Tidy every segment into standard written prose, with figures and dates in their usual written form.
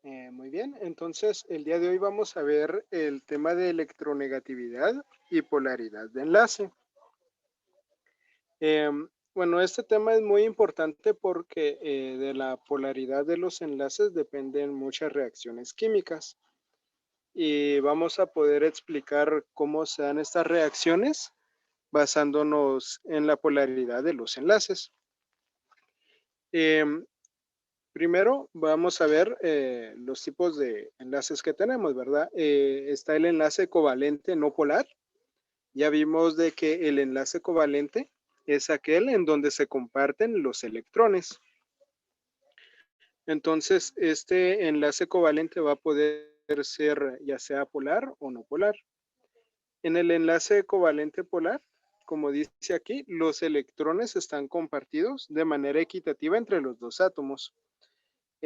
Muy bien, entonces el día de hoy vamos a ver el tema de electronegatividad y polaridad de enlace. Bueno, este tema es muy importante porque de la polaridad de los enlaces dependen muchas reacciones químicas y vamos a poder explicar cómo se dan estas reacciones basándonos en la polaridad de los enlaces. Em, Primero vamos a ver los tipos de enlaces que tenemos, ¿verdad? Está el enlace covalente no polar. Ya vimos de que el enlace covalente es aquel en donde se comparten los electrones. Entonces, este enlace covalente va a poder ser ya sea polar o no polar. En el enlace covalente polar, como dice aquí, los electrones están compartidos de manera equitativa entre los dos átomos.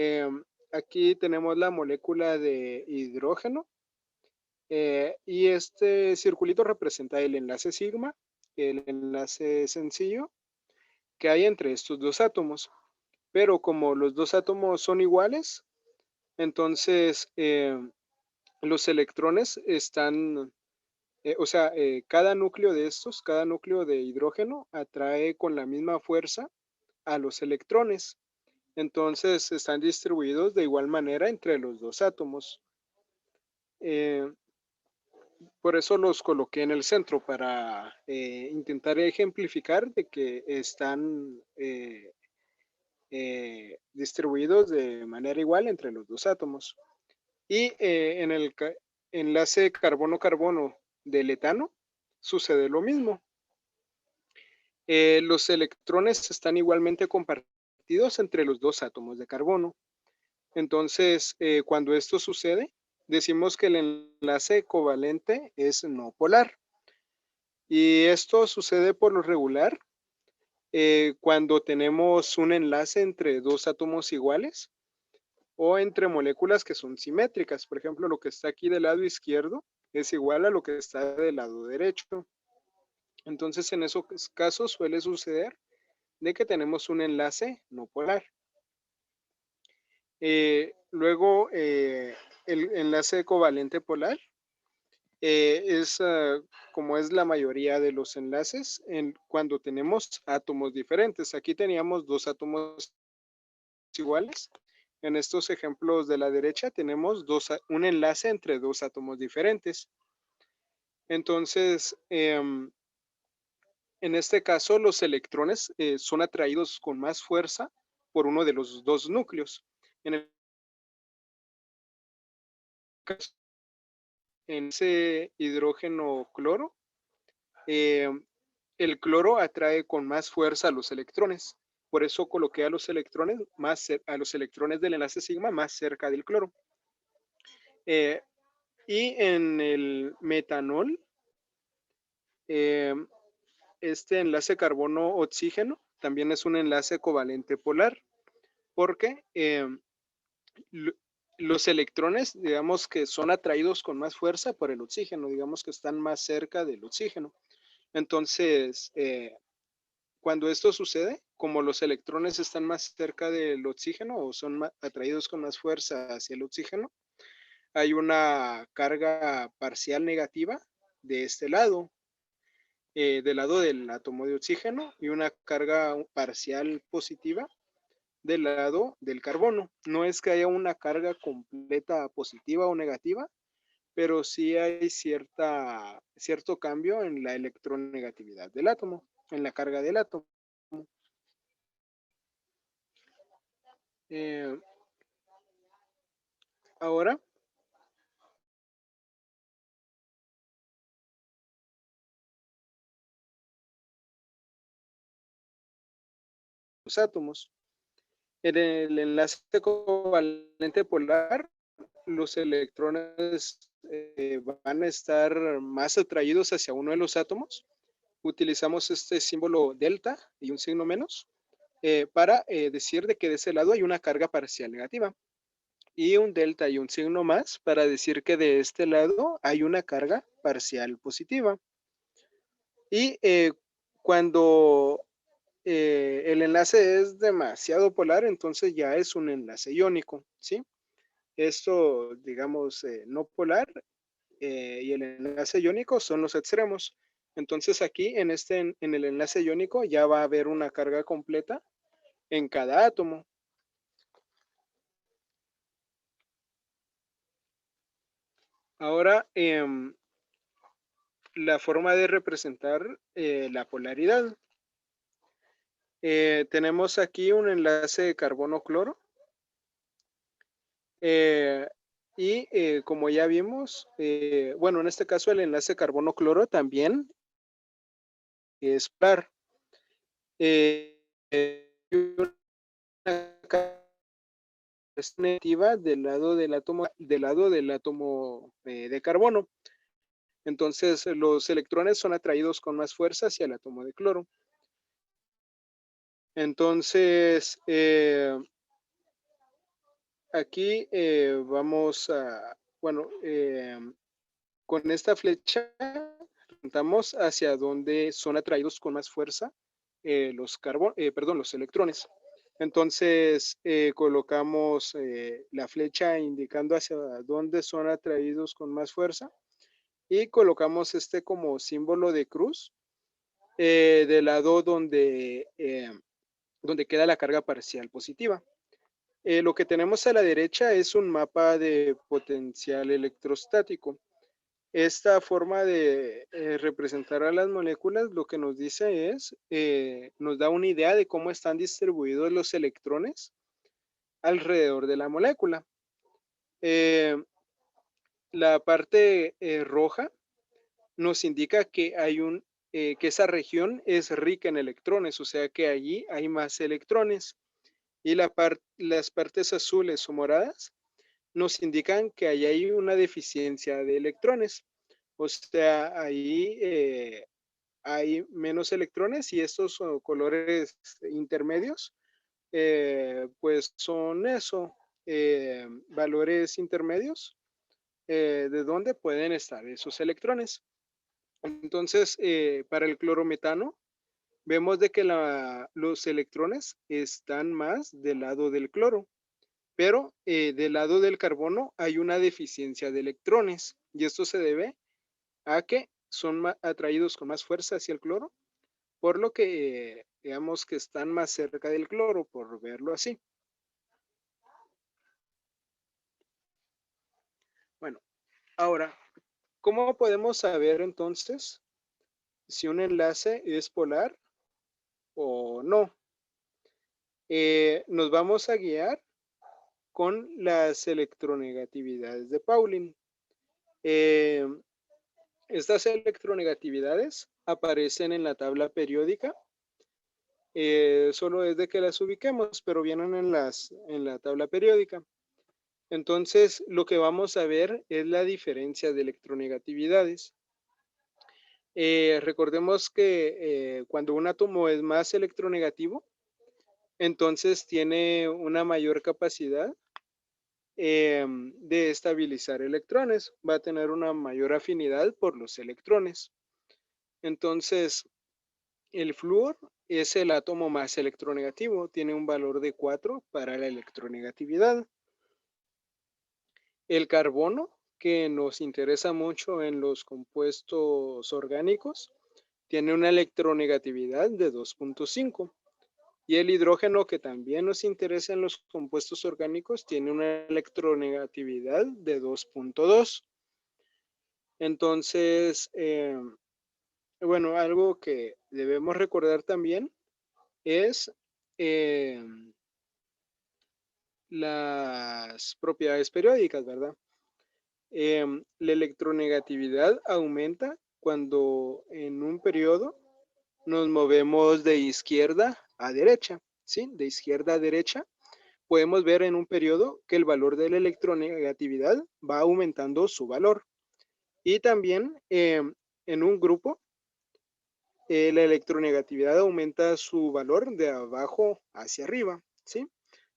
Eh, Aquí tenemos la molécula de hidrógeno y este circulito representa el enlace sigma, el enlace sencillo que hay entre estos dos átomos. Pero como los dos átomos son iguales, entonces los electrones están, cada núcleo de estos, cada núcleo de hidrógeno atrae con la misma fuerza a los electrones. Entonces están distribuidos de igual manera entre los dos átomos. Eh, por eso los coloqué en el centro para intentar ejemplificar de que están distribuidos de manera igual entre los dos átomos. Y en el enlace carbono-carbono del etano sucede lo mismo. Los electrones están igualmente compartidos entre los dos átomos de carbono. Entonces, cuando esto sucede, decimos que el enlace covalente es no polar. Y esto sucede por lo regular cuando tenemos un enlace entre dos átomos iguales o entre moléculas que son simétricas. Por ejemplo, lo que está aquí del lado izquierdo es igual a lo que está del lado derecho. Entonces, en esos casos suele suceder de que tenemos un enlace no polar. Luego, el enlace covalente polar es como es la mayoría de los enlaces cuando tenemos átomos diferentes. Aquí teníamos dos átomos iguales. En estos ejemplos de la derecha tenemos un enlace entre dos átomos diferentes. Entonces, en este caso, los electrones son atraídos con más fuerza por uno de los dos núcleos. En el caso, en ese hidrógeno cloro, eh, el cloro atrae con más fuerza a los electrones. Por eso coloqué a los electrones del enlace sigma más cerca del cloro. Y en el metanol, eh, este enlace carbono-oxígeno también es un enlace covalente polar, porque los electrones, digamos que son atraídos con más fuerza por el oxígeno, digamos que están más cerca del oxígeno. Entonces, cuando esto sucede, como los electrones están más cerca del oxígeno o son atraídos con más fuerza hacia el oxígeno, hay una carga parcial negativa de este lado, del lado del átomo de oxígeno, y una carga parcial positiva del lado del carbono. No es que haya una carga completa positiva o negativa, pero sí hay cierto cambio en la electronegatividad del átomo, en la carga del átomo. Eh, Ahora, los átomos. En el enlace covalente polar, los electrones van a estar más atraídos hacia uno de los átomos. Utilizamos este símbolo delta y un signo menos para decir de que de ese lado hay una carga parcial negativa. Y un delta y un signo más para decir que de este lado hay una carga parcial positiva. Y cuando el enlace es demasiado polar, entonces ya es un enlace iónico, ¿sí? esto, digamos, no polar, y el enlace iónico son los extremos. Entonces aquí en el enlace iónico ya va a haber una carga completa en cada átomo. Ahora, la forma de representar la polaridad. Tenemos aquí un enlace de carbono-cloro. Como ya vimos, bueno, en este caso el enlace carbono-cloro también es polar. Una es negativa del lado del átomo de carbono. Entonces, los electrones son atraídos con más fuerza hacia el átomo de cloro. Entonces, aquí vamos a, bueno, con esta flecha apuntamos hacia donde son atraídos con más fuerza los electrones. Entonces, colocamos la flecha indicando hacia dónde son atraídos con más fuerza y colocamos este como símbolo de cruz del lado donde queda la carga parcial positiva. Lo que tenemos a la derecha es un mapa de potencial electrostático. Esta forma de representar a las moléculas lo que nos dice es, nos da una idea de cómo están distribuidos los electrones alrededor de la molécula. La parte roja nos indica que que esa región es rica en electrones, o sea que allí hay más electrones. Y las partes azules o moradas nos indican que ahí hay una deficiencia de electrones. O sea, ahí hay menos electrones y estos colores intermedios, pues son eso, valores intermedios de donde pueden estar esos electrones. Entonces, para el clorometano, vemos de que los electrones están más del lado del cloro, pero del lado del carbono hay una deficiencia de electrones y esto se debe a que son atraídos con más fuerza hacia el cloro, por lo que digamos que están más cerca del cloro, por verlo así. Bueno, ahora, ¿cómo podemos saber entonces si un enlace es polar o no? Nos vamos a guiar con las electronegatividades de Pauling. Eh, Estas electronegatividades aparecen en la tabla periódica. Solo es de que las ubiquemos, pero vienen en la tabla periódica. Entonces, lo que vamos a ver es la diferencia de electronegatividades. Recordemos que cuando un átomo es más electronegativo, entonces tiene una mayor capacidad de estabilizar electrones, va a tener una mayor afinidad por los electrones. Entonces, el flúor es el átomo más electronegativo, tiene un valor de 4 para la electronegatividad. El carbono, que nos interesa mucho en los compuestos orgánicos, tiene una electronegatividad de 2.5. Y el hidrógeno, que también nos interesa en los compuestos orgánicos, tiene una electronegatividad de 2.2. Entonces, bueno, algo que debemos recordar también es las propiedades periódicas, ¿verdad? La electronegatividad aumenta cuando en un periodo nos movemos de izquierda a derecha, ¿sí? De izquierda a derecha. Podemos ver en un periodo que el valor de la electronegatividad va aumentando su valor. Y también en un grupo, la electronegatividad aumenta su valor de abajo hacia arriba, ¿sí?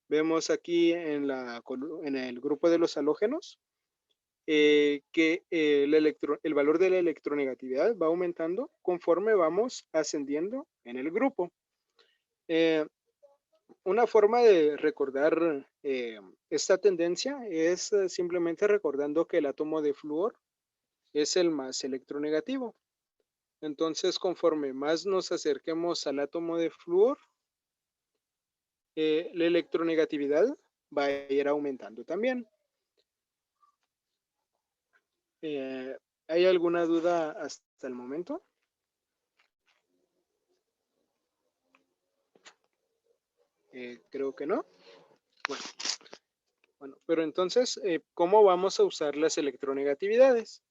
Vemos aquí en el grupo de los halógenos que el valor de la electronegatividad va aumentando conforme vamos ascendiendo en el grupo. una forma de recordar esta tendencia es simplemente recordando que el átomo de flúor es el más electronegativo. Entonces, conforme más nos acerquemos al átomo de flúor, la electronegatividad va a ir aumentando también. ¿Hay alguna duda hasta el momento? Creo que no. Bueno, pero entonces, ¿cómo vamos a usar las electronegatividades?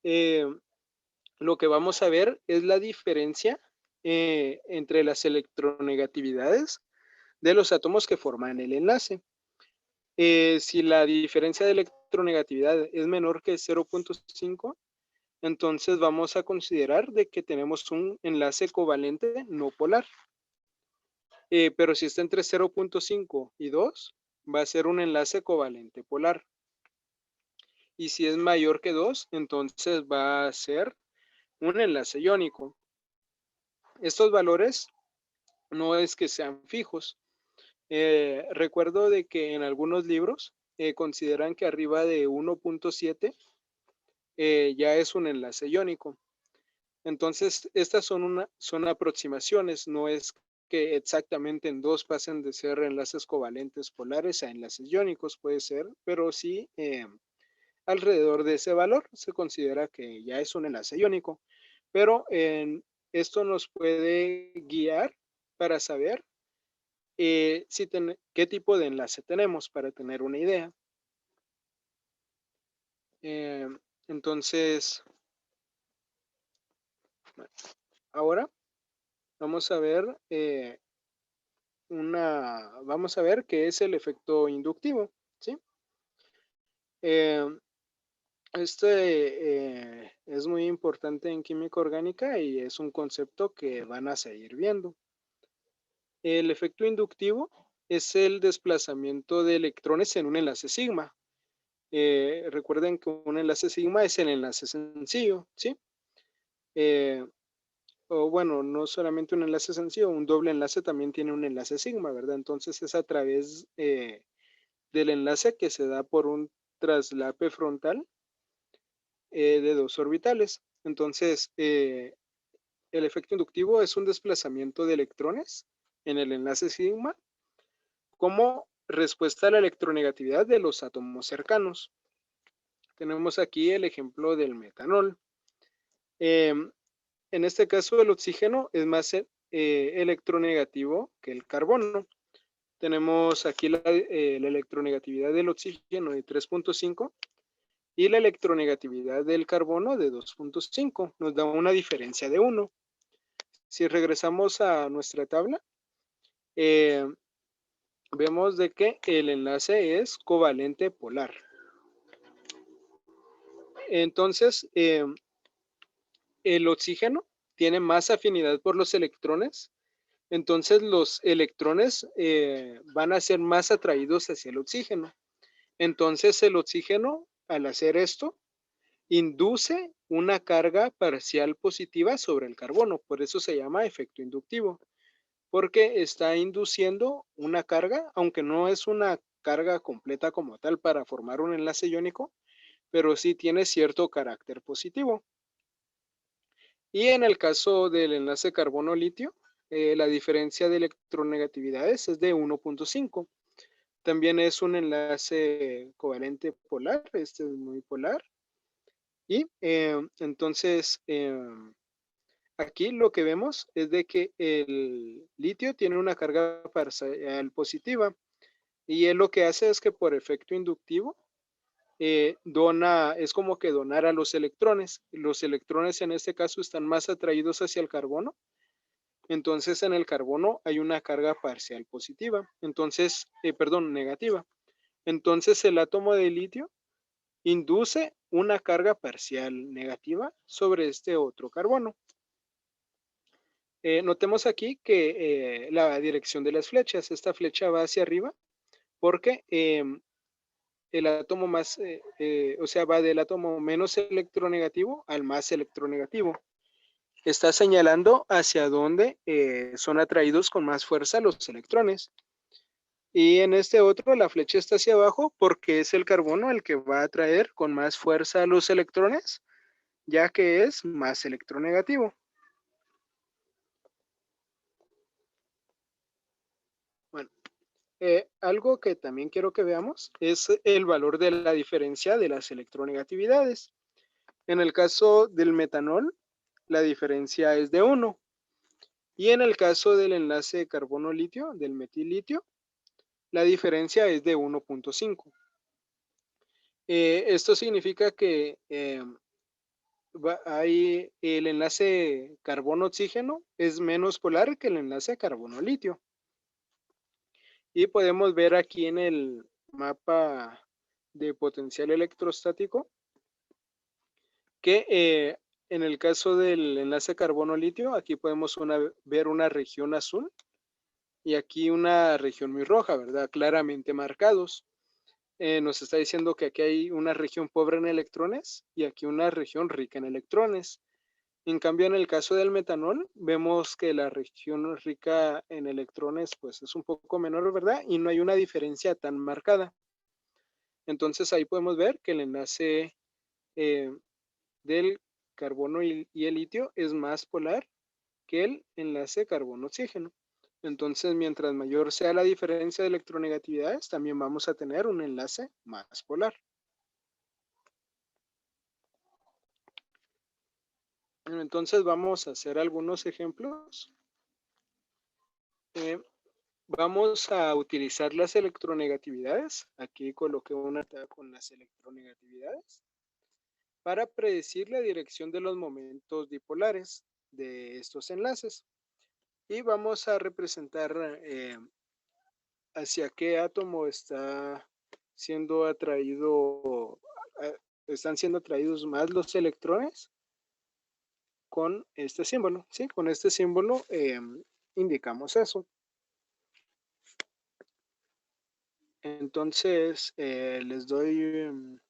Lo que vamos a ver es la diferencia entre las electronegatividades de los átomos que forman el enlace. Si la diferencia de electronegatividad es menor que 0.5, entonces vamos a considerar de que tenemos un enlace covalente no polar. Pero si está entre 0.5 y 2, va a ser un enlace covalente polar. Y si es mayor que 2, entonces va a ser un enlace iónico. Estos valores no es que sean fijos. Recuerdo de que en algunos libros consideran que arriba de 1.7 ya es un enlace iónico. Entonces, estas son aproximaciones, no es que exactamente en 2 pasen de ser enlaces covalentes polares a enlaces iónicos, puede ser, pero sí alrededor de ese valor se considera que ya es un enlace iónico. Pero esto nos puede guiar para saber qué tipo de enlace tenemos para tener una idea. Entonces, ahora vamos a ver vamos a ver qué es el efecto inductivo, ¿sí? Este es muy importante en química orgánica y es un concepto que van a seguir viendo. El efecto inductivo es el desplazamiento de electrones en un enlace sigma. Recuerden que un enlace sigma es el enlace sencillo, ¿sí? O bueno, no solamente un enlace sencillo, un doble enlace también tiene un enlace sigma, ¿verdad? Entonces es a través del enlace que se da por un traslape frontal de dos orbitales. Entonces, el efecto inductivo es un desplazamiento de electrones en el enlace sigma como respuesta a la electronegatividad de los átomos cercanos. Tenemos aquí el ejemplo del metanol. En este caso, el oxígeno es más electronegativo que el carbono. Tenemos aquí la electronegatividad del oxígeno de 3.5 y la electronegatividad del carbono de 2.5. Nos da una diferencia de 1. Si regresamos a nuestra tabla, vemos de que el enlace es covalente polar. Entonces, el oxígeno tiene más afinidad por los electrones, entonces los electrones van a ser más atraídos hacia el oxígeno. Entonces el oxígeno, al hacer esto, induce una carga parcial positiva sobre el carbono, por eso se llama efecto inductivo, porque está induciendo una carga, aunque no es una carga completa como tal para formar un enlace iónico, pero sí tiene cierto carácter positivo. Y en el caso del enlace carbono-litio, la diferencia de electronegatividades es de 1.5. También es un enlace covalente polar, este es muy polar. Y entonces, aquí lo que vemos es de que el litio tiene una carga parcial positiva y él lo que hace es que por efecto inductivo es como que donar a los electrones. Los electrones en este caso están más atraídos hacia el carbono. Entonces en el carbono hay una carga parcial positiva. Entonces, perdón, negativa. Entonces el átomo de litio induce una carga parcial negativa sobre este otro carbono. Notemos aquí que la dirección de las flechas, esta flecha va hacia arriba porque el átomo más, o sea, va del átomo menos electronegativo al más electronegativo. está señalando hacia dónde son atraídos con más fuerza los electrones. Y en este otro la flecha está hacia abajo porque es el carbono el que va a atraer con más fuerza a los electrones, ya que es más electronegativo. Bueno, algo que también quiero que veamos es el valor de la diferencia de las electronegatividades. En el caso del metanol, la diferencia es de 1. Y en el caso del enlace de carbono-litio, del metil-litio, la diferencia es de 1.5. Esto significa que hay el enlace carbono-oxígeno es menos polar que el enlace carbono-litio. Y podemos ver aquí en el mapa de potencial electrostático que en el caso del enlace carbono-litio, aquí podemos ver una región azul y aquí una región muy roja, ¿verdad? Claramente marcados. Nos está diciendo que aquí hay una región pobre en electrones y aquí una región rica en electrones. En cambio, en el caso del metanol, vemos que la región rica en electrones pues es un poco menor, ¿verdad? Y no hay una diferencia tan marcada. Entonces ahí podemos ver que el enlace eh, del carbono y el litio es más polar que el enlace carbono-oxígeno. Entonces, mientras mayor sea la diferencia de electronegatividades, también vamos a tener un enlace más polar. Bueno, entonces vamos a hacer algunos ejemplos. Eh, Vamos a utilizar las electronegatividades. Aquí coloqué una tabla con las electronegatividades para predecir la dirección de los momentos dipolares de estos enlaces. Y vamos a representar hacia qué átomo está siendo atraído, están siendo atraídos más los electrones con este símbolo. ¿Sí? Con este símbolo indicamos eso. Entonces, les doy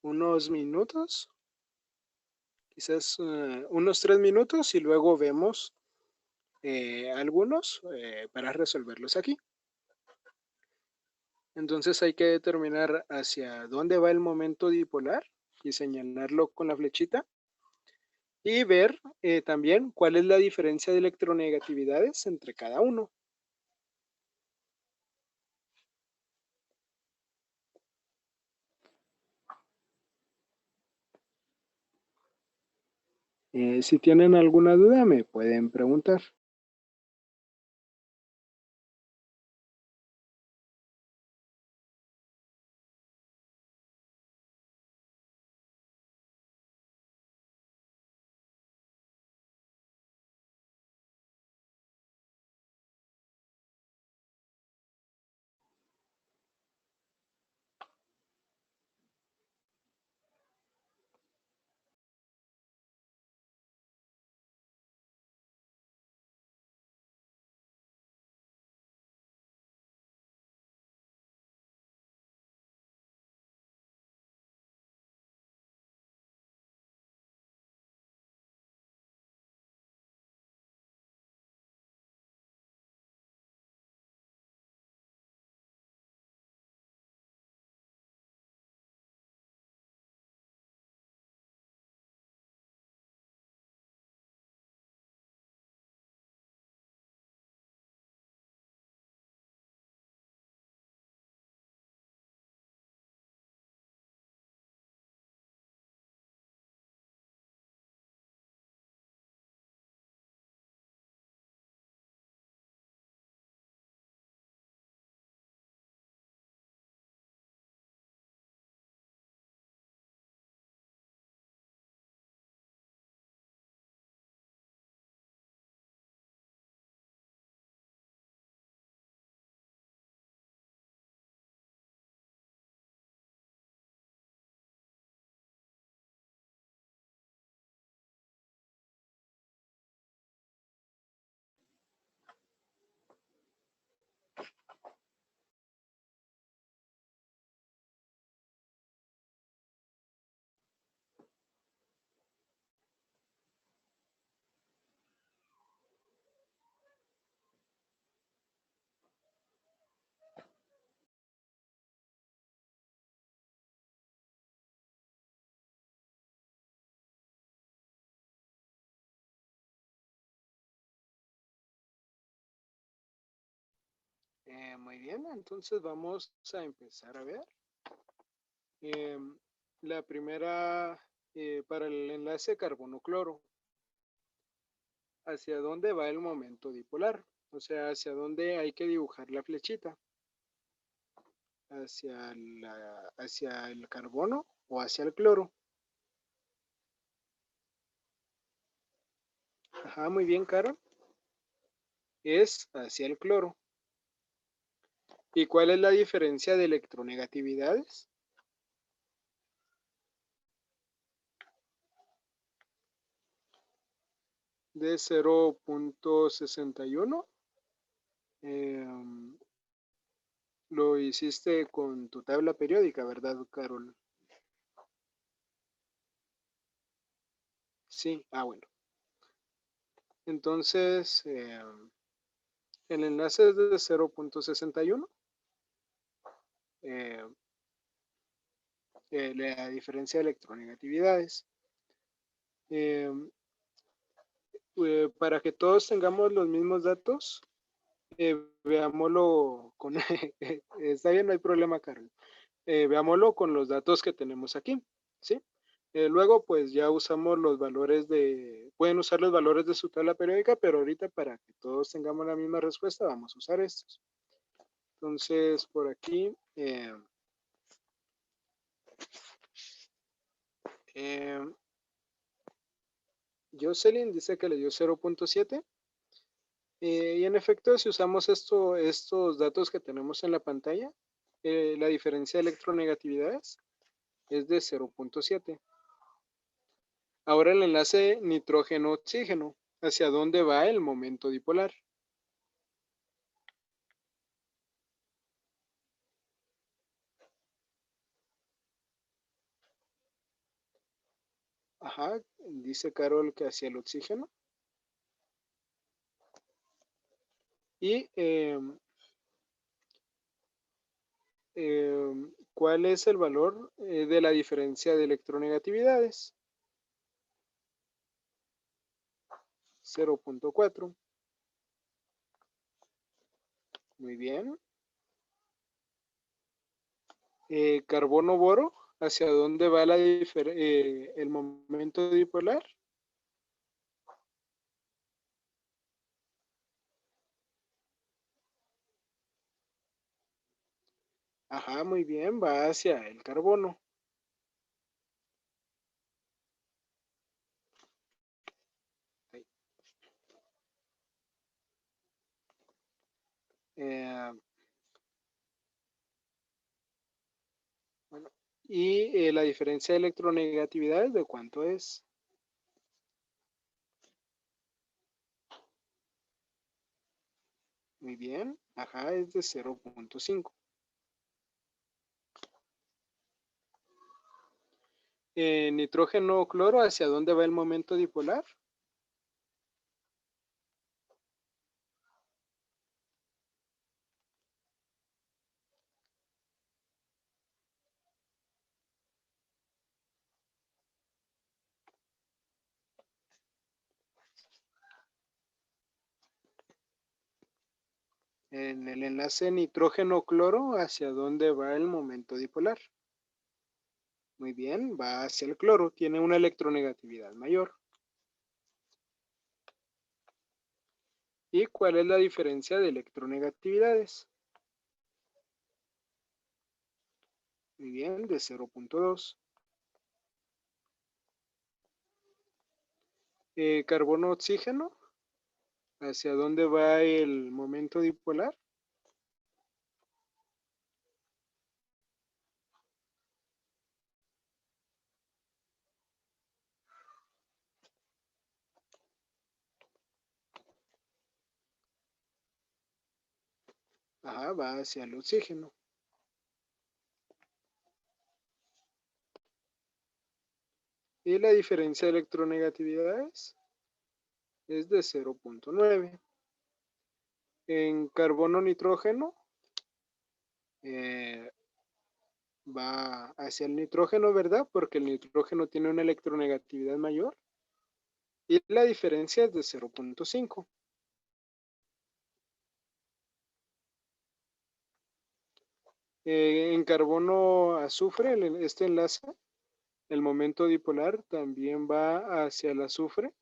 unos minutos, quizás unos 3 minutos y luego vemos algunos para resolverlos aquí. Entonces hay que determinar hacia dónde va el momento dipolar y señalarlo con la flechita y ver también cuál es la diferencia de electronegatividades entre cada uno. Si tienen alguna duda me pueden preguntar. Muy bien, entonces vamos a empezar a ver. La primera, para el enlace carbono-cloro, ¿hacia dónde va el momento dipolar? O sea, ¿hacia dónde hay que dibujar la flechita? ¿Hacia el carbono o hacia el cloro? Ajá, muy bien, Carol. Es hacia el cloro. ¿Y cuál es la diferencia de electronegatividades? De 0.61. Lo hiciste con tu tabla periódica, ¿verdad, Carol? Sí, bueno. Entonces, el enlace es de 0.61. Eh, la diferencia de electronegatividades. Eh, para que todos tengamos los mismos datos, veámoslo con... Está bien, no hay problema, Carol. Veámoslo con los datos que tenemos aquí, ¿sí? Luego, pues ya usamos los valores pueden usar los valores de su tabla periódica, pero ahorita para que todos tengamos la misma respuesta, vamos a usar estos. Entonces, por aquí, Jocelyn dice que le dio 0.7. Y en efecto, si usamos estos datos que tenemos en la pantalla, la diferencia de electronegatividades es de 0.7. Ahora el enlace nitrógeno-oxígeno, ¿hacia dónde va el momento dipolar? Ajá, dice Carol que hacia el oxígeno. Y ¿cuál es el valor de la diferencia de electronegatividades? 0.4. Muy bien. Carbono-boro, ¿hacia dónde va el momento dipolar? Ajá, muy bien, va hacia el carbono. Eh, bueno, y la diferencia de electronegatividades, ¿de cuánto es? Muy bien, ajá, es de 0.5. Nitrógeno-cloro, ¿hacia dónde va el momento dipolar? En el enlace nitrógeno-cloro, ¿hacia dónde va el momento dipolar? Muy bien, va hacia el cloro, tiene una electronegatividad mayor. ¿Y cuál es la diferencia de electronegatividades? Muy bien, de 0.2. Carbono-oxígeno, ¿hacia dónde va el momento dipolar? Ajá, va hacia el oxígeno. ¿Y la diferencia de electronegatividades? Es de 0.9. En carbono-nitrógeno, va hacia el nitrógeno, ¿verdad? Porque el nitrógeno tiene una electronegatividad mayor. Y la diferencia es de 0.5. En carbono azufre, este enlace, el momento dipolar también va hacia el azufre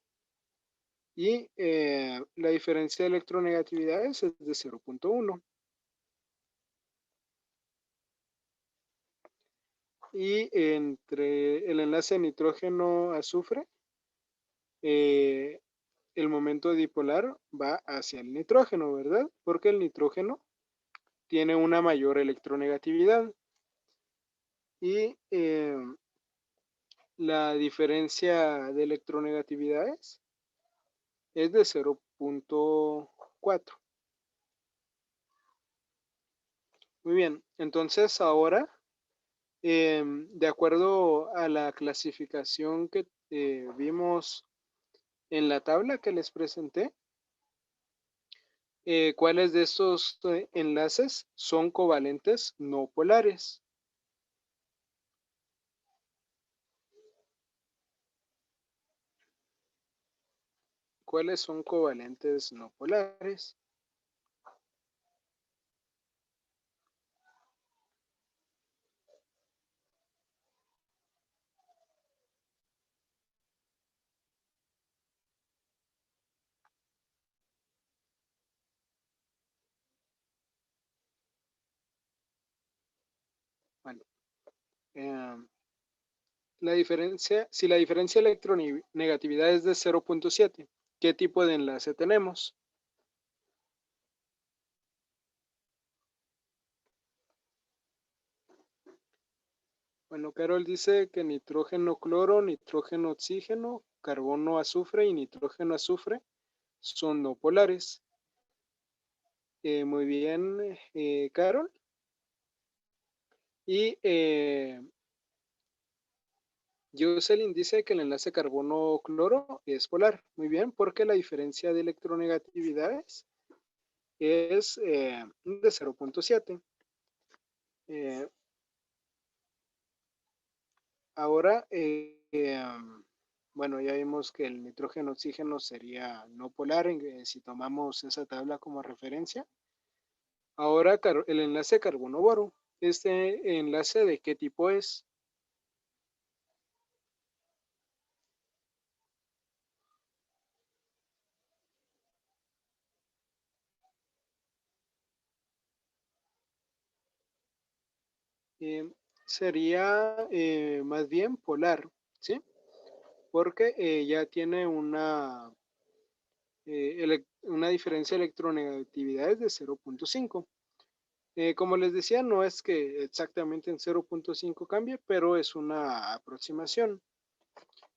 y la diferencia de electronegatividades es de 0.1. Y entre el enlace nitrógeno-azufre, el momento dipolar va hacia el nitrógeno, ¿verdad? Porque el nitrógeno tiene una mayor electronegatividad. Y la diferencia de electronegatividades es de 0.4. Muy bien, entonces ahora, de acuerdo a la clasificación que vimos en la tabla que les presenté, ¿cuáles de estos enlaces son covalentes no polares? ¿Cuáles son covalentes no polares? Bueno, eh, si la diferencia de electronegatividad es de 0.7, ¿qué tipo de enlace tenemos? Bueno, Carol dice que nitrógeno cloro, nitrógeno oxígeno, carbono azufre y nitrógeno azufre son no polares. Muy bien, Carol. Y Jocelyn dice que el enlace carbono-cloro es polar. Muy bien, porque la diferencia de electronegatividades es de 0.7. Ahora, bueno, ya vimos que el nitrógeno-oxígeno sería no polar si tomamos esa tabla como referencia. Ahora, el enlace carbono-boro. ¿Este enlace de qué tipo es? Eh, Sería más bien polar, ¿sí? Porque ya tiene una diferencia de electronegatividades de 0.5. Como les decía, no es que exactamente en 0.5 cambie, pero es una aproximación.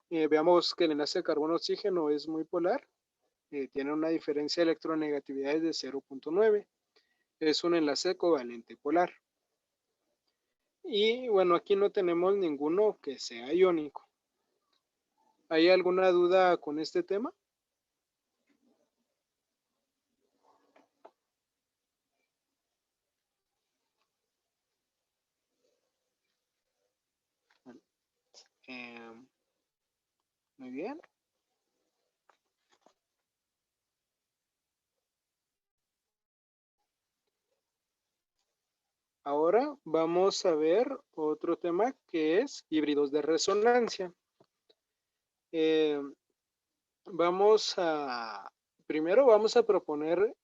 Veamos que el enlace de carbono-oxígeno es muy polar, tiene una diferencia de electronegatividades de 0.9. Es un enlace covalente polar. Y bueno, aquí no tenemos ninguno que sea iónico. ¿Hay alguna duda con este tema? Bueno, muy bien. Ahora vamos a ver otro tema que es híbridos de resonancia. Eh, primero vamos a proponer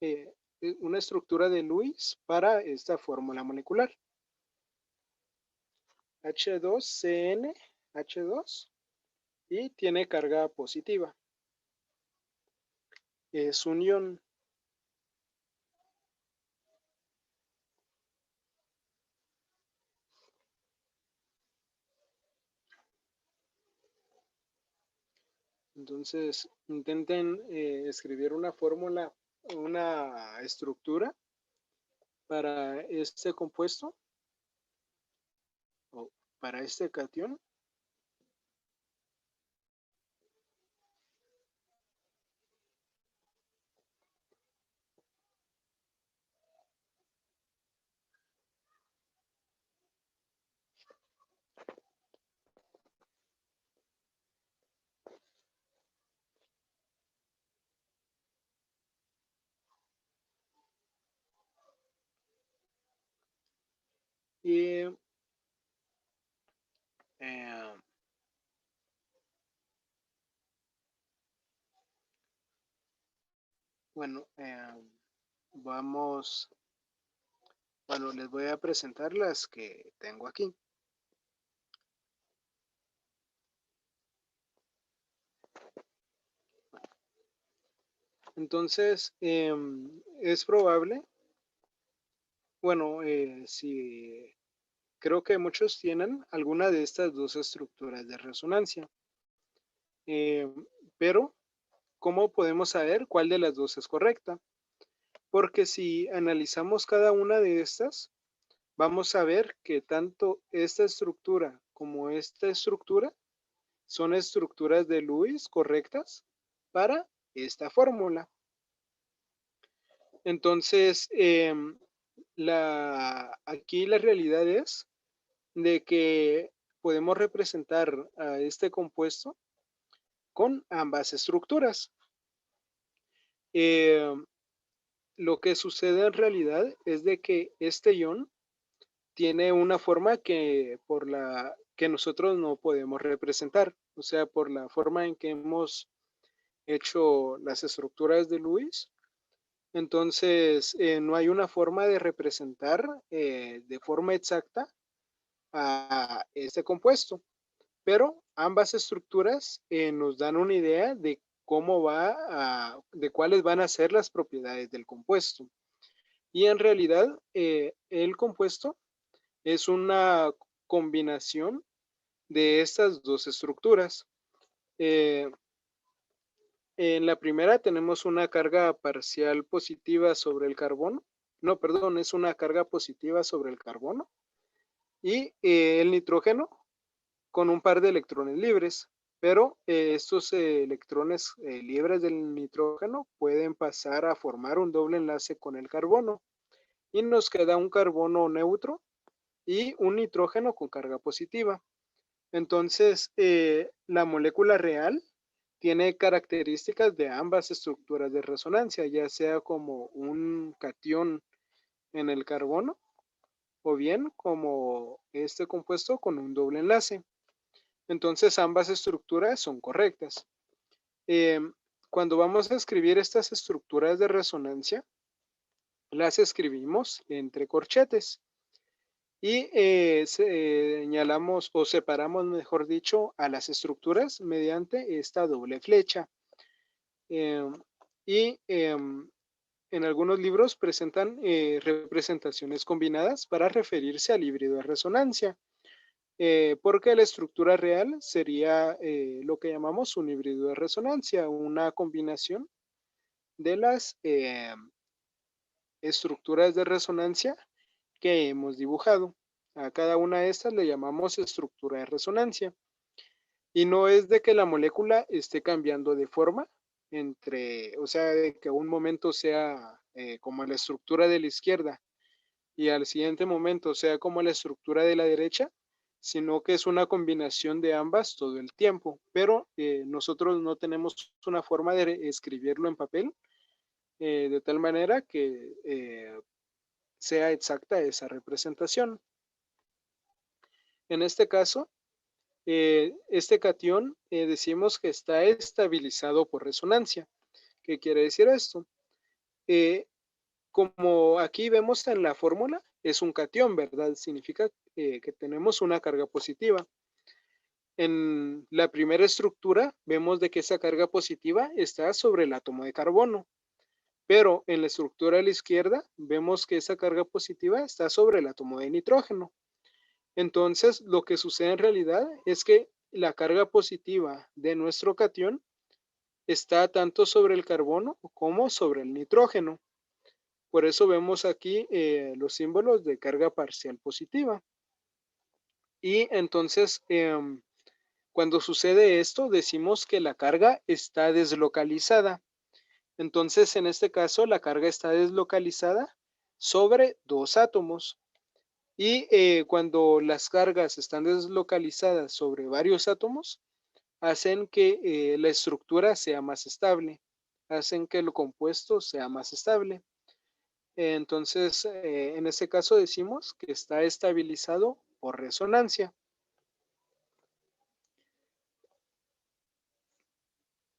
una estructura de Lewis para esta fórmula molecular. H2CnH2 y tiene carga positiva. Es un ion. Entonces, intenten escribir una fórmula, una estructura para este compuesto o para este cation. Y eh, bueno, vamos, bueno, les voy a presentar las que tengo aquí. Entonces, es probable, bueno, si creo que muchos tienen alguna de estas dos estructuras de resonancia, eh, pero ¿cómo podemos saber cuál de las dos es correcta? Porque si analizamos cada una de estas, vamos a ver que tanto esta estructura como esta estructura son estructuras de Lewis correctas para esta fórmula. Entonces, aquí la realidad es de que podemos representar a este compuesto con ambas estructuras. Eh, lo que sucede en realidad es de que este ion tiene una forma que por la que nosotros no podemos representar, o sea, por la forma en que hemos hecho las estructuras de Lewis. Entonces, no hay una forma de representar de forma exacta a este compuesto, pero ambas estructuras nos dan una idea de cómo de cuáles van a ser las propiedades del compuesto. Y en realidad, el compuesto es una combinación de estas dos estructuras. Eh, en la primera tenemos una carga parcial positiva sobre el carbono. No, perdón, es una carga positiva sobre el carbono. Y el nitrógeno con un par de electrones libres. Pero estos electrones libres del nitrógeno pueden pasar a formar un doble enlace con el carbono. Y nos queda un carbono neutro y un nitrógeno con carga positiva. Entonces, la molécula real tiene características de ambas estructuras de resonancia, ya sea como un catión en el carbono o bien como este compuesto con un doble enlace. Entonces, ambas estructuras son correctas. Eh, cuando vamos a escribir estas estructuras de resonancia, las escribimos entre corchetes. Y señalamos o separamos, mejor dicho, a las estructuras mediante esta doble flecha. Y en algunos libros presentan representaciones combinadas para referirse al híbrido de resonancia, porque la estructura real sería lo que llamamos un híbrido de resonancia, una combinación de las estructuras de resonancia que hemos dibujado. A cada una de estas le llamamos estructura de resonancia. Y no es de que la molécula esté cambiando de forma o sea, de que un momento sea como la estructura de la izquierda y al siguiente momento sea como la estructura de la derecha, sino que es una combinación de ambas todo el tiempo. Pero nosotros no tenemos una forma de escribirlo en papel de tal manera que sea exacta esa representación. En este caso, este catión decimos que está estabilizado por resonancia. ¿Qué quiere decir esto? Eh, como aquí vemos en la fórmula, es un catión, ¿verdad? Significa que tenemos una carga positiva. En la primera estructura vemos de que esa carga positiva está sobre el átomo de carbono, pero en la estructura a la izquierda vemos que esa carga positiva está sobre el átomo de nitrógeno. Entonces, lo que sucede en realidad es que la carga positiva de nuestro catión está tanto sobre el carbono como sobre el nitrógeno. Por eso vemos aquí los símbolos de carga parcial positiva. Y entonces, cuando sucede esto, decimos que la carga está deslocalizada. Entonces, en este caso, la carga está deslocalizada sobre dos átomos. Y cuando las cargas están deslocalizadas sobre varios átomos, hacen que la estructura sea más estable, hacen que el compuesto sea más estable. Entonces, en este caso decimos que está estabilizado por resonancia.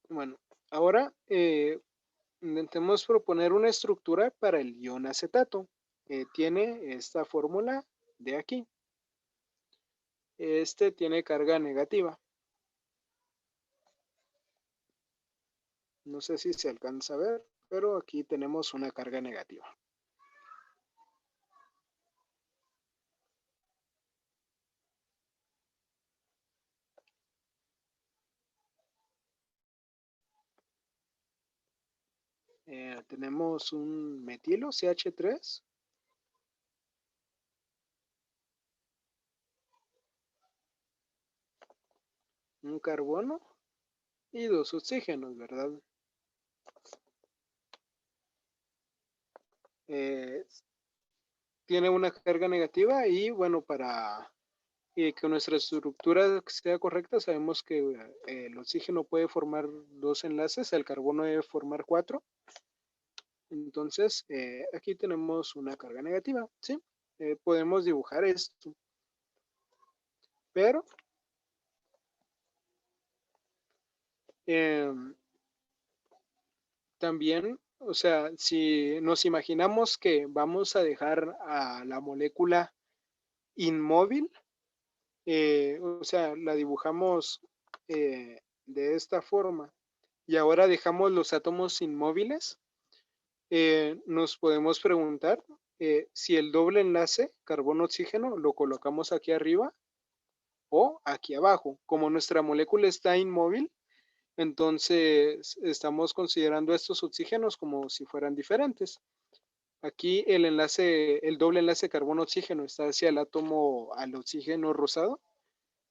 Bueno, ahora intentemos proponer una estructura para el ion acetato. Tiene esta fórmula de aquí. Este tiene carga negativa. No sé si se alcanza a ver, pero aquí tenemos una carga negativa. Tenemos un metilo, CH3, un carbono y dos oxígenos, ¿verdad? Eh, Tiene una carga negativa y bueno, para que nuestra estructura sea correcta, sabemos que el oxígeno puede formar dos enlaces, el carbono debe formar cuatro. Entonces, aquí tenemos una carga negativa, ¿sí? Podemos dibujar esto, pero también, o sea, si nos imaginamos que vamos a dejar a la molécula inmóvil, o sea, la dibujamos de esta forma y ahora dejamos los átomos inmóviles, nos podemos preguntar si el doble enlace carbono-oxígeno lo colocamos aquí arriba o aquí abajo. Como nuestra molécula está inmóvil, entonces estamos considerando estos oxígenos como si fueran diferentes. Aquí el enlace, el doble enlace carbono-oxígeno está hacia el átomo al oxígeno rosado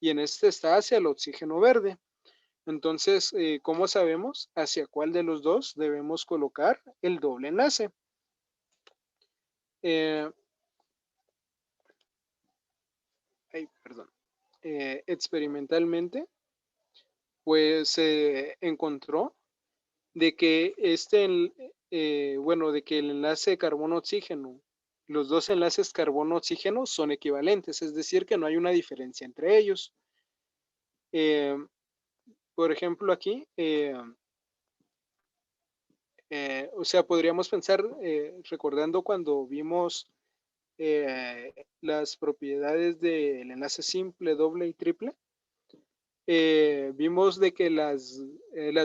y en este está hacia el oxígeno verde. Entonces, ¿cómo sabemos hacia cuál de los dos debemos colocar el doble enlace? Eh, Perdón. Experimentalmente, pues se encontró de que bueno, de que el enlace carbono-oxígeno, los dos enlaces carbono-oxígeno son equivalentes, es decir, que no hay una diferencia entre ellos. Eh, por ejemplo, aquí, o sea, podríamos pensar, recordando cuando vimos las propiedades del enlace simple, doble y triple, vimos de que las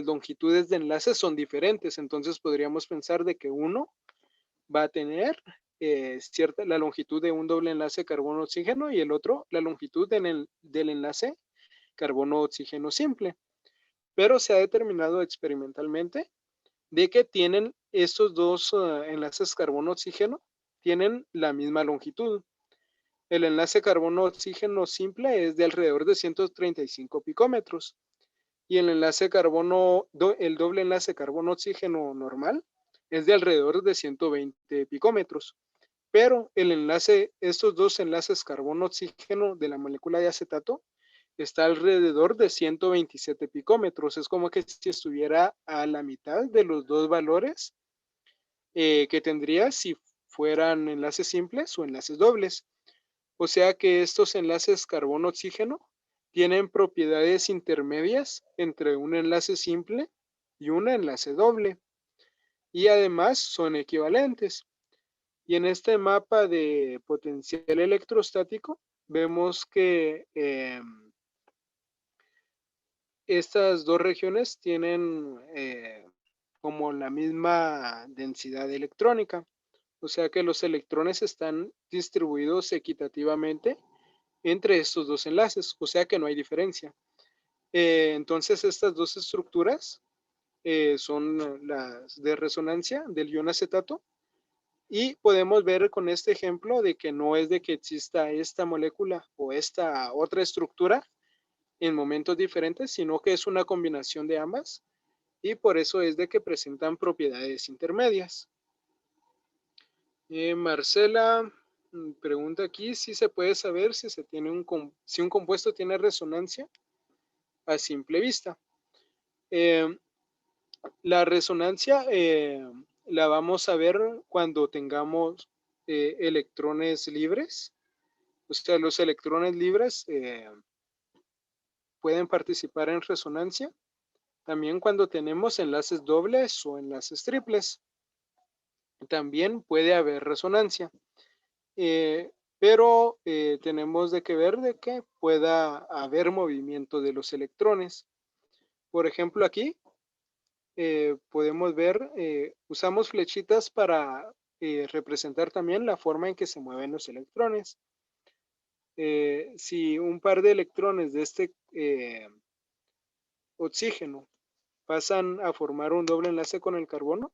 longitudes de enlaces son diferentes, entonces podríamos pensar de que uno va a tener la longitud de un doble enlace carbono-oxígeno y el otro la longitud del enlace carbono-oxígeno simple. Pero se ha determinado experimentalmente de que tienen estos dos enlaces carbono-oxígeno, tienen la misma longitud. El enlace carbono-oxígeno simple es de alrededor de 135 picómetros y el enlace el doble enlace carbono-oxígeno normal es de alrededor de 120 picómetros. Pero estos dos enlaces carbono-oxígeno de la molécula de acetato está alrededor de 127 picómetros. Es como que si estuviera a la mitad de los dos valores que tendría si fueran enlaces simples o enlaces dobles. O sea que estos enlaces carbono-oxígeno tienen propiedades intermedias entre un enlace simple y un enlace doble. Y además son equivalentes. Y en este mapa de potencial electrostático vemos que estas dos regiones tienen como la misma densidad electrónica. O sea que los electrones están distribuidos equitativamente entre estos dos enlaces, o sea que no hay diferencia. Entonces estas dos estructuras son las de resonancia del ion acetato y podemos ver con este ejemplo de que no es de que exista esta molécula o esta otra estructura en momentos diferentes, sino que es una combinación de ambas y por eso es de que presentan propiedades intermedias. Marcela pregunta aquí si se puede saber si si un compuesto tiene resonancia a simple vista. La resonancia la vamos a ver cuando tengamos electrones libres. O sea, los electrones libres pueden participar en resonancia. También cuando tenemos enlaces dobles o enlaces triples, también puede haber resonancia. Pero tenemos de que ver de que pueda haber movimiento de los electrones. Por ejemplo, aquí podemos ver, usamos flechitas para representar también la forma en que se mueven los electrones. Si un par de electrones de este oxígeno pasan a formar un doble enlace con el carbono,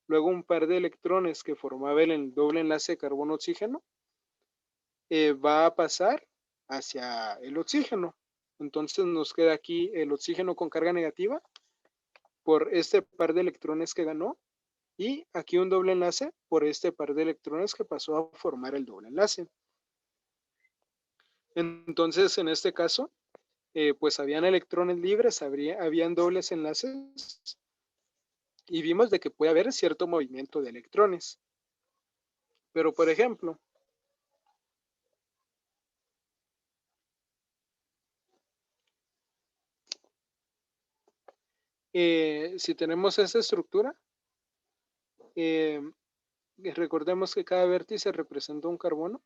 luego un par de electrones que formaban el doble enlace carbono-oxígeno va a pasar hacia el oxígeno. Entonces nos queda aquí el oxígeno con carga negativa por este par de electrones que ganó y aquí un doble enlace por este par de electrones que pasó a formar el doble enlace. Entonces en este caso, pues habían electrones libres, habían dobles enlaces y vimos de que puede haber cierto movimiento de electrones. Pero por ejemplo, si tenemos esta estructura, recordemos que cada vértice representa un carbono.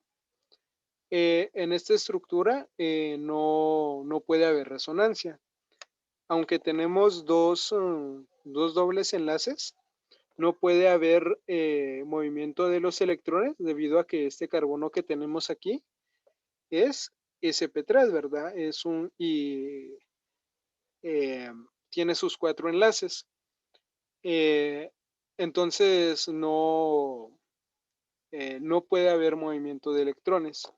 En esta estructura no puede haber resonancia. Aunque tenemos dos dobles enlaces, no puede haber movimiento de los electrones debido a que este carbono que tenemos aquí es sp3, ¿verdad? Y tiene sus 4 enlaces. Entonces no puede haber movimiento de electrones.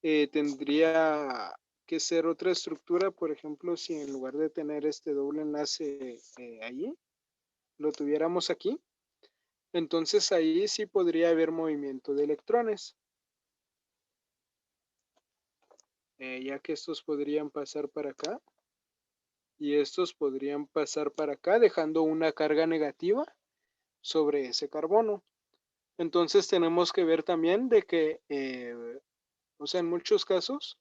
Tendría que ser otra estructura, por ejemplo, si en lugar de tener este doble enlace allí, lo tuviéramos aquí, entonces ahí sí podría haber movimiento de electrones, ya que estos podrían pasar para acá y estos podrían pasar para acá, dejando una carga negativa sobre ese carbono. Entonces tenemos que ver también de que, o sea, en muchos casos,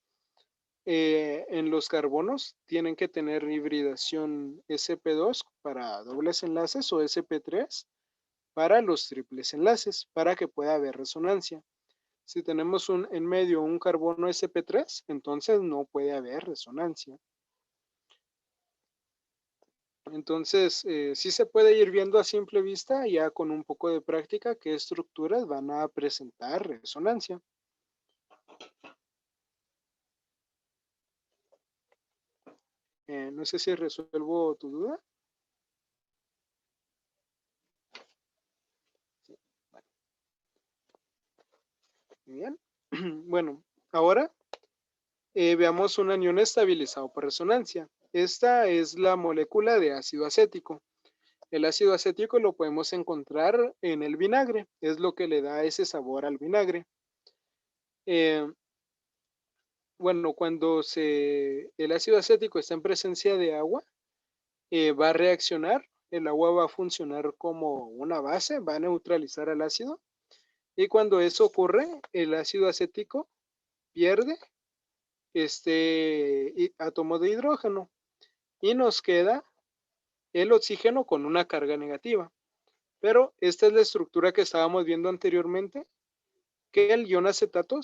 en los carbonos tienen que tener hibridación sp2 para dobles enlaces o sp3 para los triples enlaces, para que pueda haber resonancia. Si tenemos en medio un carbono sp3, entonces no puede haber resonancia. Entonces, sí se puede ir viendo a simple vista, ya con un poco de práctica, qué estructuras van a presentar resonancia. No sé si resuelvo tu duda. Sí, bueno. Muy bien. Bueno, ahora veamos un anión estabilizado por resonancia. Esta es la molécula de ácido acético. El ácido acético lo podemos encontrar en el vinagre, es lo que le da ese sabor al vinagre. Bueno, cuando el ácido acético está en presencia de agua, va a reaccionar, el agua va a funcionar como una base, va a neutralizar al ácido, y cuando eso ocurre, el ácido acético pierde este átomo de hidrógeno y nos queda el oxígeno con una carga negativa. Pero esta es la estructura que estábamos viendo anteriormente, que el ion acetato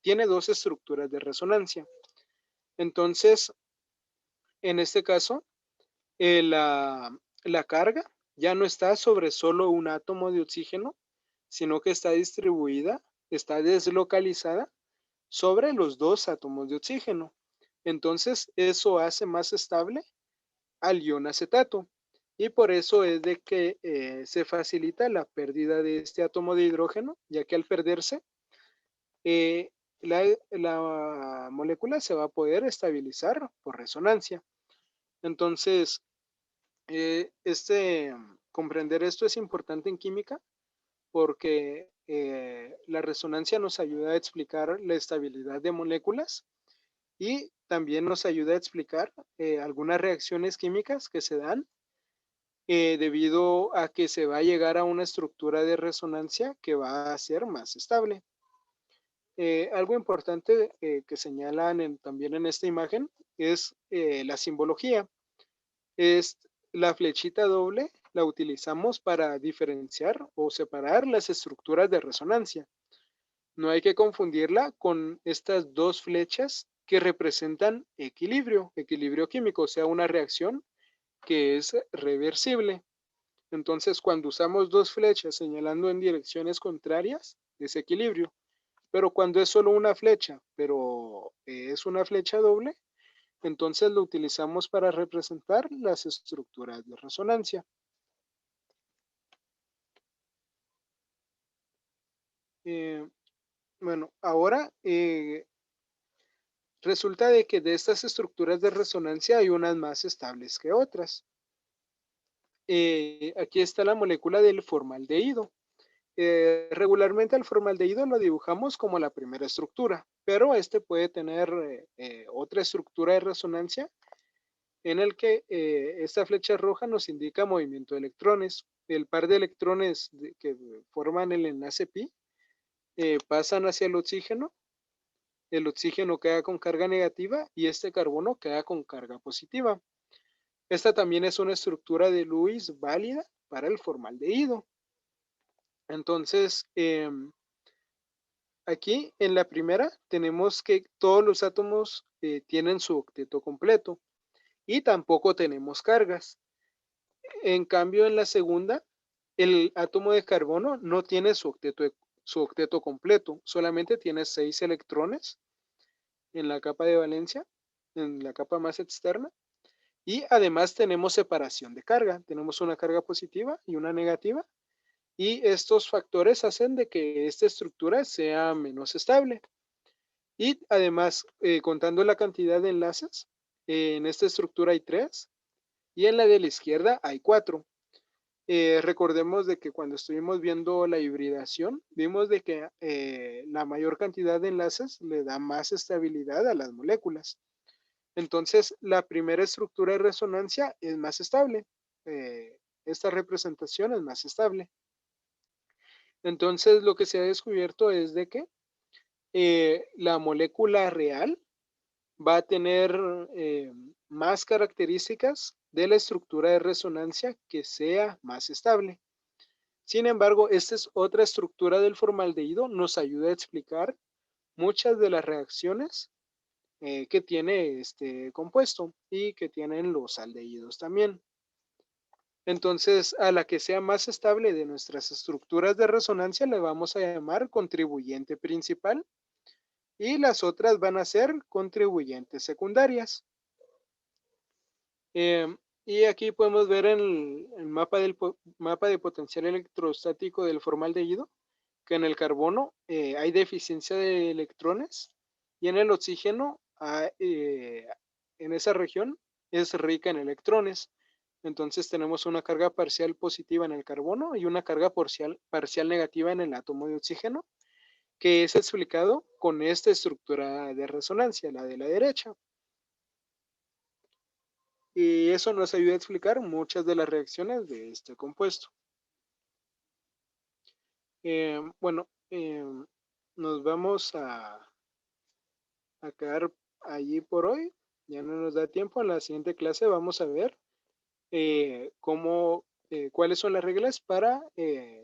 tiene dos estructuras de resonancia. Entonces, en este caso, la carga ya no está sobre solo un átomo de oxígeno, sino que está distribuida, está deslocalizada sobre los dos átomos de oxígeno. Entonces, eso hace más estable al ion acetato. Y por eso es de que se facilita la pérdida de este átomo de hidrógeno, ya que al perderse, eh, la molécula se va a poder estabilizar por resonancia. Entonces, comprender esto es importante en química porque la resonancia nos ayuda a explicar la estabilidad de moléculas y también nos ayuda a explicar algunas reacciones químicas que se dan debido a que se va a llegar a una estructura de resonancia que va a ser más estable. Algo importante que señalan también en esta imagen es la simbología. Es la flechita doble, la utilizamos para diferenciar o separar las estructuras de resonancia. No hay que confundirla con estas dos flechas que representan equilibrio químico, o sea, una reacción que es reversible. Entonces, cuando usamos dos flechas señalando en direcciones contrarias, es equilibrio. Pero cuando es solo una flecha, pero es una flecha doble, entonces lo utilizamos para representar las estructuras de resonancia. Bueno, ahora resulta de que de estas estructuras de resonancia hay unas más estables que otras. Aquí está la molécula del formaldehído. Regularmente el formaldehído lo dibujamos como la primera estructura, pero este puede tener otra estructura de resonancia en el que esta flecha roja nos indica movimiento de electrones. El par de electrones que forman el enlace pi pasan hacia el oxígeno queda con carga negativa y este carbono queda con carga positiva. Esta también es una estructura de Lewis válida para el formaldehído. Entonces, aquí en la primera tenemos que todos los átomos tienen su octeto completo y tampoco tenemos cargas. En cambio, en la segunda, el átomo de carbono no tiene su octeto completo, solamente tiene 6 electrones en la capa de valencia, en la capa más externa, y además tenemos separación de carga, tenemos una carga positiva y una negativa, y estos factores hacen de que esta estructura sea menos estable. Y además, contando la cantidad de enlaces, en esta estructura hay 3 y en la de la izquierda hay 4. Recordemos de que cuando estuvimos viendo la hibridación, vimos de que la mayor cantidad de enlaces le da más estabilidad a las moléculas. Entonces, la primera estructura de resonancia es más estable. Esta representación es más estable. Entonces, lo que se ha descubierto es de que la molécula real va a tener más características de la estructura de resonancia que sea más estable. Sin embargo, esta es otra estructura del formaldehído, nos ayuda a explicar muchas de las reacciones que tiene este compuesto y que tienen los aldehídos también. Entonces, a la que sea más estable de nuestras estructuras de resonancia le vamos a llamar contribuyente principal y las otras van a ser contribuyentes secundarias. Y aquí podemos ver en el mapa de potencial electrostático del formaldehído que en el carbono hay deficiencia de electrones y en el oxígeno en esa región es rica en electrones. Entonces tenemos una carga parcial positiva en el carbono y una carga parcial negativa en el átomo de oxígeno, que es explicado con esta estructura de resonancia, la de la derecha. Y eso nos ayuda a explicar muchas de las reacciones de este compuesto. Bueno, nos vamos a quedar allí por hoy. Ya no nos da tiempo. En la siguiente clase vamos a ver cuáles son las reglas para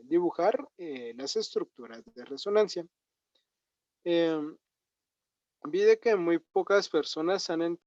dibujar las estructuras de resonancia. Vi que muy pocas personas han